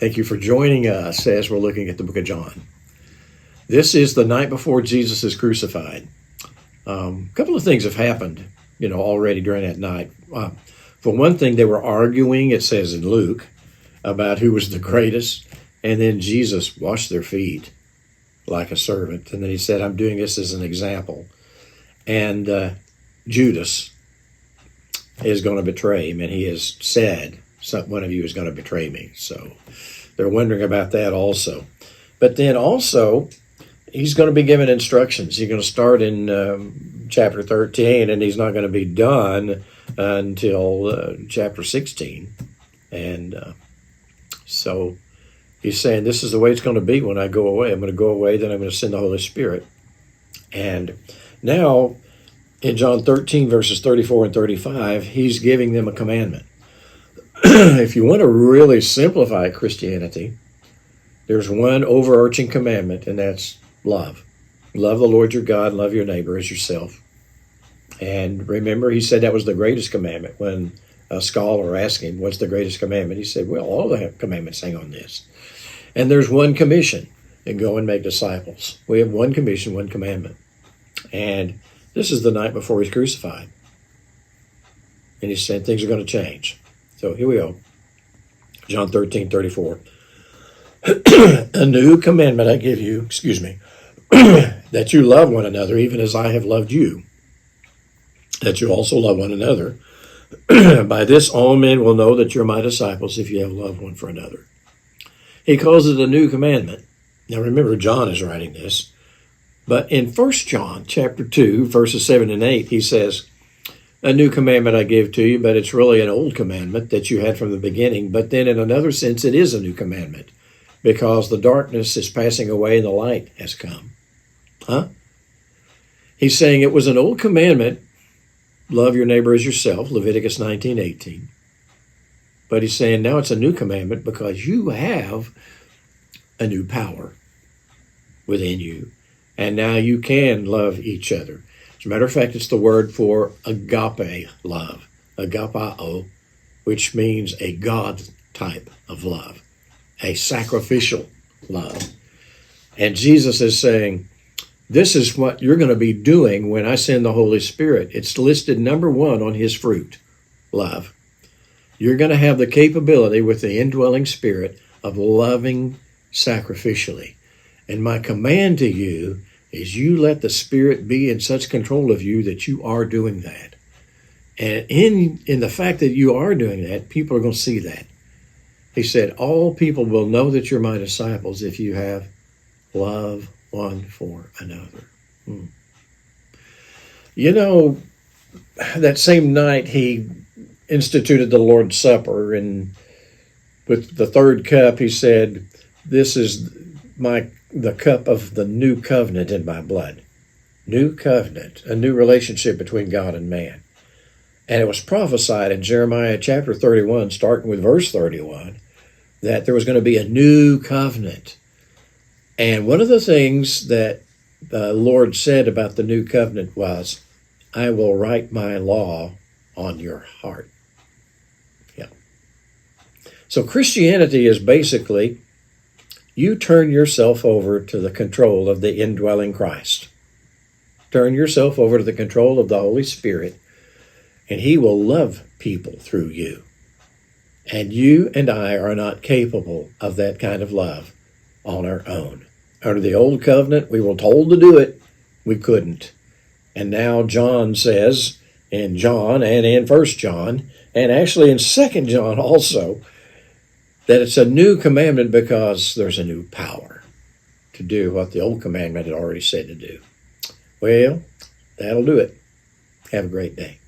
Thank you for joining us as we're looking at the book of John. This is the night before Jesus is crucified. A couple of things have happened, already during that night. For one thing, they were arguing, it says in Luke, about who was the greatest. And then Jesus washed their feet like a servant. And then he said, I'm doing this as an example. And Judas is going to betray him. And he has said, one of you is going to betray me. So they're wondering about that also. But then also, he's going to be given instructions. He's going to start in chapter 13, and he's not going to be done until chapter 16. And so he's saying, this is the way it's going to be when I go away. I'm going to go away, then I'm going to send the Holy Spirit. And now, in John 13, verses 34 and 35, he's giving them a commandment. If you want to really simplify Christianity, there's one overarching commandment, and that's love. Love the Lord your God, love your neighbor as yourself. And remember, he said that was the greatest commandment. When a scholar asked him, what's the greatest commandment? He said, well, all the commandments hang on this. And there's one commission, and go and make disciples. We have one commission, one commandment. And this is the night before he's crucified. And he said things are going to change. So here we go. John 13, 34. A new commandment I give you, that you love one another, even as I have loved you, that you also love one another. By this all men will know that you're my disciples, if you have love one for another. He calls it a new commandment. Now remember, John is writing this. But in 1 John chapter 2, verses 7 and 8, he says, a new commandment I give to you, but it's really an old commandment that you had from the beginning. But then in another sense, it is a new commandment, because the darkness is passing away and the light has come. He's saying it was an old commandment, love your neighbor as yourself, Leviticus 19:18. But he's saying now it's a new commandment because you have a new power within you. And now you can love each other. As a matter of fact, it's the word for agape love, agapao, which means a God type of love, a sacrificial love. And Jesus is saying, this is what you're going to be doing when I send the Holy Spirit. It's listed number one on his fruit, love. You're going to have the capability with the indwelling Spirit of loving sacrificially. And my command to you is you let the Spirit be in such control of you that you are doing that. And in the fact that you are doing that, people are going to see that. He said, all people will know that you're my disciples if you have love one for another. That same night he instituted the Lord's Supper, and with the third cup he said, this is the cup of the new covenant in my blood. New covenant, a new relationship between God and man. And it was prophesied in Jeremiah chapter 31, starting with verse 31, that there was going to be a new covenant. And one of the things that the Lord said about the new covenant was, I will write my law on your heart. Yeah. So Christianity is basically, you turn yourself over to the control of the indwelling Christ. Turn yourself over to the control of the Holy Spirit, and he will love people through you. And you and I are not capable of that kind of love on our own. Under the old covenant, we were told to do it. We couldn't. And now John says in John and in 1 John, and actually in 2 John also, that it's a new commandment because there's a new power to do what the old commandment had already said to do. Well, that'll do it. Have a great day.